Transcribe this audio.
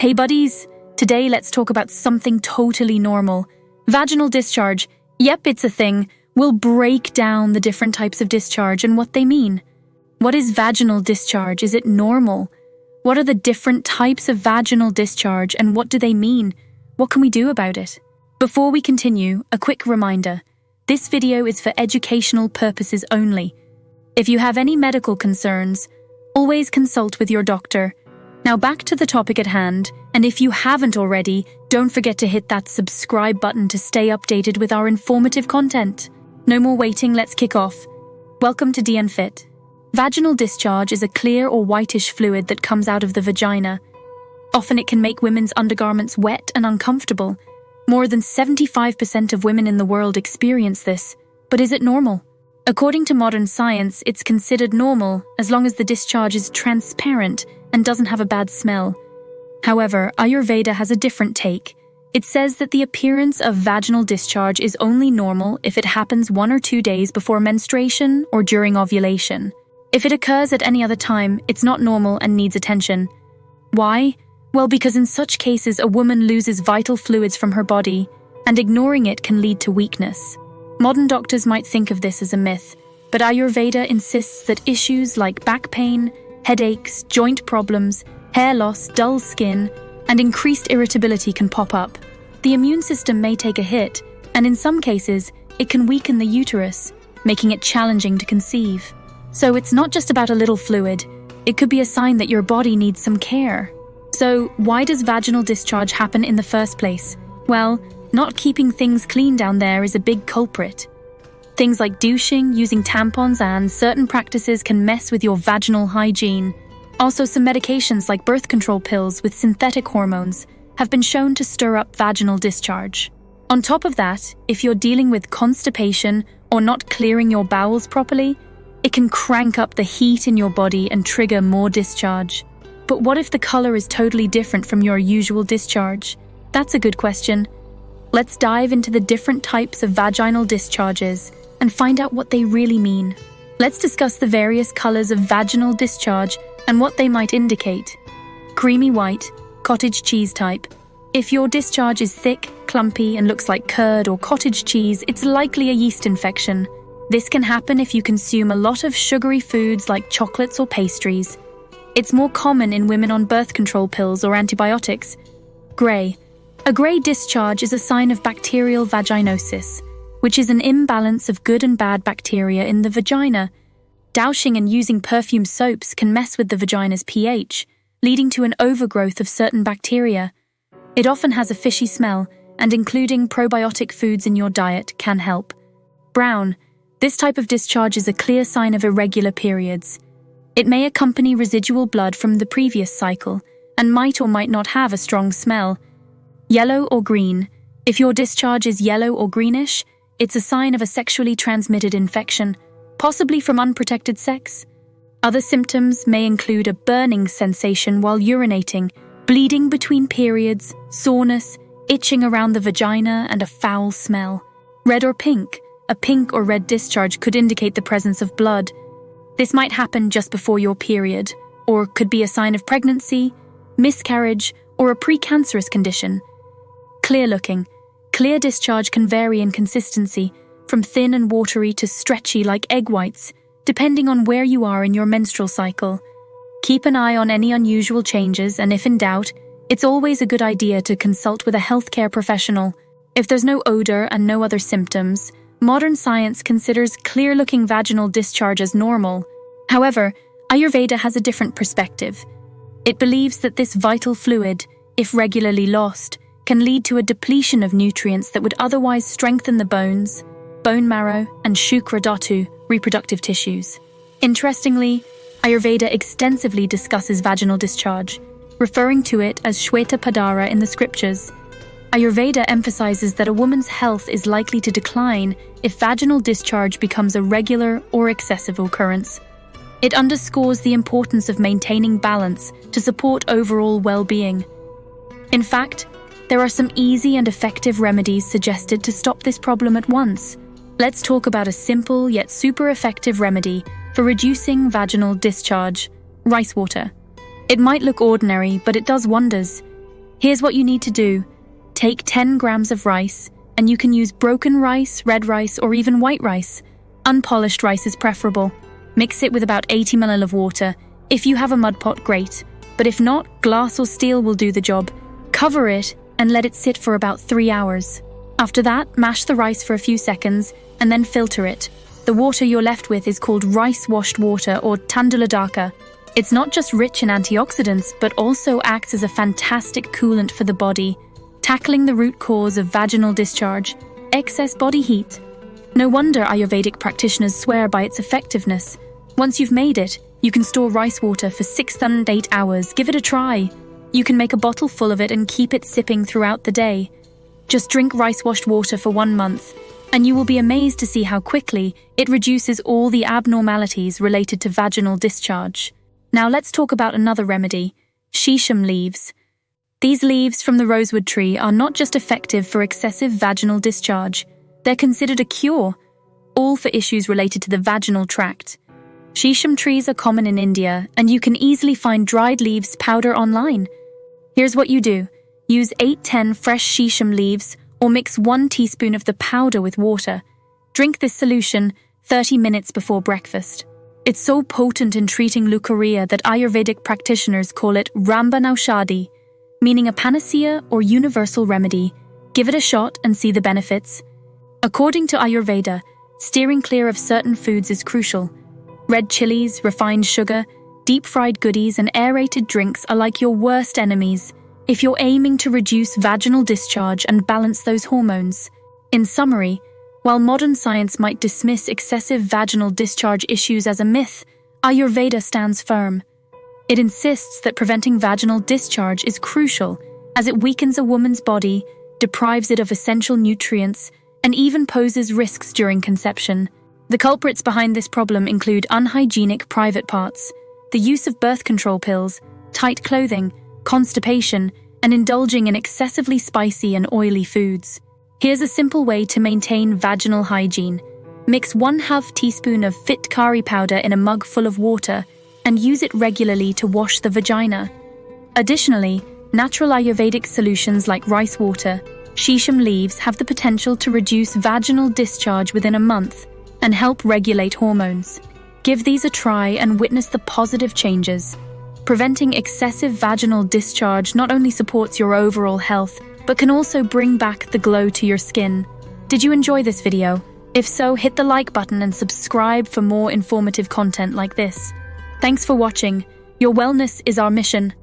Hey buddies, today let's talk about something totally normal. Vaginal discharge. Yep, it's a thing. We'll break down the different types of discharge and what they mean. What is vaginal discharge? Is it normal? What are the different types of vaginal discharge and what do they mean? What can we do about it? Before we continue, a quick reminder. This video is for educational purposes only. If you have any medical concerns, always consult with your doctor. Now back to the topic at hand, and if you haven't already, don't forget to hit that subscribe button to stay updated with our informative content. No more waiting, let's kick off. Welcome to DNFit. Vaginal discharge is a clear or whitish fluid that comes out of the vagina. Often it can make women's undergarments wet and uncomfortable. More than 75% of women in the world experience this, but is it normal? According to modern science, it's considered normal as long as the discharge is transparent and doesn't have a bad smell. However, Ayurveda has a different take. It says that the appearance of vaginal discharge is only normal if it happens 1 or 2 days before menstruation or during ovulation. If it occurs at any other time, it's not normal and needs attention. Why? Well, because in such cases, a woman loses vital fluids from her body, and ignoring it can lead to weakness. Modern doctors might think of this as a myth, but Ayurveda insists that issues like back pain, headaches, joint problems, hair loss, dull skin, and increased irritability can pop up. The immune system may take a hit, and in some cases, it can weaken the uterus, making it challenging to conceive. So it's not just about a little fluid, it could be a sign that your body needs some care. So why does vaginal discharge happen in the first place? Well, not keeping things clean down there is a big culprit. Things like douching, using tampons, and certain practices can mess with your vaginal hygiene. Also, some medications like birth control pills with synthetic hormones have been shown to stir up vaginal discharge. On top of that, if you're dealing with constipation or not clearing your bowels properly, it can crank up the heat in your body and trigger more discharge. But what if the color is totally different from your usual discharge? That's a good question. Let's dive into the different types of vaginal discharges and find out what they really mean. Let's discuss the various colors of vaginal discharge and what they might indicate. Creamy white, cottage cheese type. If your discharge is thick, clumpy, and looks like curd or cottage cheese, it's likely a yeast infection. This can happen if you consume a lot of sugary foods like chocolates or pastries. It's more common in women on birth control pills or antibiotics. Gray. A gray discharge is a sign of bacterial vaginosis, which is an imbalance of good and bad bacteria in the vagina. Dousing and using perfume soaps can mess with the vagina's pH, leading to an overgrowth of certain bacteria. It often has a fishy smell, and including probiotic foods in your diet can help. Brown. This type of discharge is a clear sign of irregular periods. It may accompany residual blood from the previous cycle, and might or might not have a strong smell. Yellow or green. If your discharge is yellow or greenish, it's a sign of a sexually transmitted infection, possibly from unprotected sex. Other symptoms may include a burning sensation while urinating, bleeding between periods, soreness, itching around the vagina, and a foul smell. Red or pink. A pink or red discharge could indicate the presence of blood. This might happen just before your period, or could be a sign of pregnancy, miscarriage, or a precancerous condition. Clear looking. Clear discharge can vary in consistency, from thin and watery to stretchy like egg whites, depending on where you are in your menstrual cycle. Keep an eye on any unusual changes, and if in doubt, it's always a good idea to consult with a healthcare professional. If there's no odor and no other symptoms, modern science considers clear-looking vaginal discharge as normal. However, Ayurveda has a different perspective. It believes that this vital fluid, if regularly lost, can lead to a depletion of nutrients that would otherwise strengthen the bones, bone marrow, and shukra dhatu, reproductive tissues. Interestingly, Ayurveda extensively discusses vaginal discharge, referring to it as Shweta Padara in the scriptures. Ayurveda emphasizes that a woman's health is likely to decline if vaginal discharge becomes a regular or excessive occurrence. It underscores the importance of maintaining balance to support overall well-being. In fact, there are some easy and effective remedies suggested to stop this problem at once. Let's talk about a simple yet super effective remedy for reducing vaginal discharge: rice water. It might look ordinary, but it does wonders. Here's what you need to do. Take 10 grams of rice, and you can use broken rice, red rice, or even white rice. Unpolished rice is preferable. Mix it with about 80 ml of water. If you have a mud pot, great. But if not, glass or steel will do the job. Cover it and let it sit for about 3 hours. After that, mash the rice for a few seconds and then filter it. The water you're left with is called rice-washed water or tanduladaka. It's not just rich in antioxidants, but also acts as a fantastic coolant for the body, tackling the root cause of vaginal discharge, excess body heat. No wonder Ayurvedic practitioners swear by its effectiveness. Once you've made it, you can store rice water for 6 and 8 hours. Give it a try. You can make a bottle full of it and keep it sipping throughout the day. Just drink rice-washed water for 1 month, and you will be amazed to see how quickly it reduces all the abnormalities related to vaginal discharge. Now let's talk about another remedy, Sheesham leaves. These leaves from the rosewood tree are not just effective for excessive vaginal discharge, they're considered a cure, all for issues related to the vaginal tract. Sheesham trees are common in India, and you can easily find dried leaves powder online. Here's what you do. Use 8-10 fresh Sheesham leaves or mix 1 teaspoon of the powder with water. Drink this solution 30 minutes before breakfast. It's so potent in treating leukorrhea that Ayurvedic practitioners call it Rambanaushadhi, meaning a panacea or universal remedy. Give it a shot and see the benefits. According to Ayurveda, steering clear of certain foods is crucial. Red chilies, refined sugar, deep-fried goodies, and aerated drinks are like your worst enemies if you're aiming to reduce vaginal discharge and balance those hormones. In summary, while modern science might dismiss excessive vaginal discharge issues as a myth, Ayurveda stands firm. It insists that preventing vaginal discharge is crucial, as it weakens a woman's body, deprives it of essential nutrients, and even poses risks during conception. The culprits behind this problem include unhygienic private parts, the use of birth control pills, tight clothing, constipation, and indulging in excessively spicy and oily foods. Here's a simple way to maintain vaginal hygiene. Mix 1/2 teaspoon of fit curry powder in a mug full of water and use it regularly to wash the vagina. Additionally, natural Ayurvedic solutions like rice water, Sheesham leaves have the potential to reduce vaginal discharge within a month and help regulate hormones. Give these a try and witness the positive changes. Preventing excessive vaginal discharge not only supports your overall health, but can also bring back the glow to your skin. Did you enjoy this video? If so, hit the like button and subscribe for more informative content like this. Thanks for watching. Your wellness is our mission.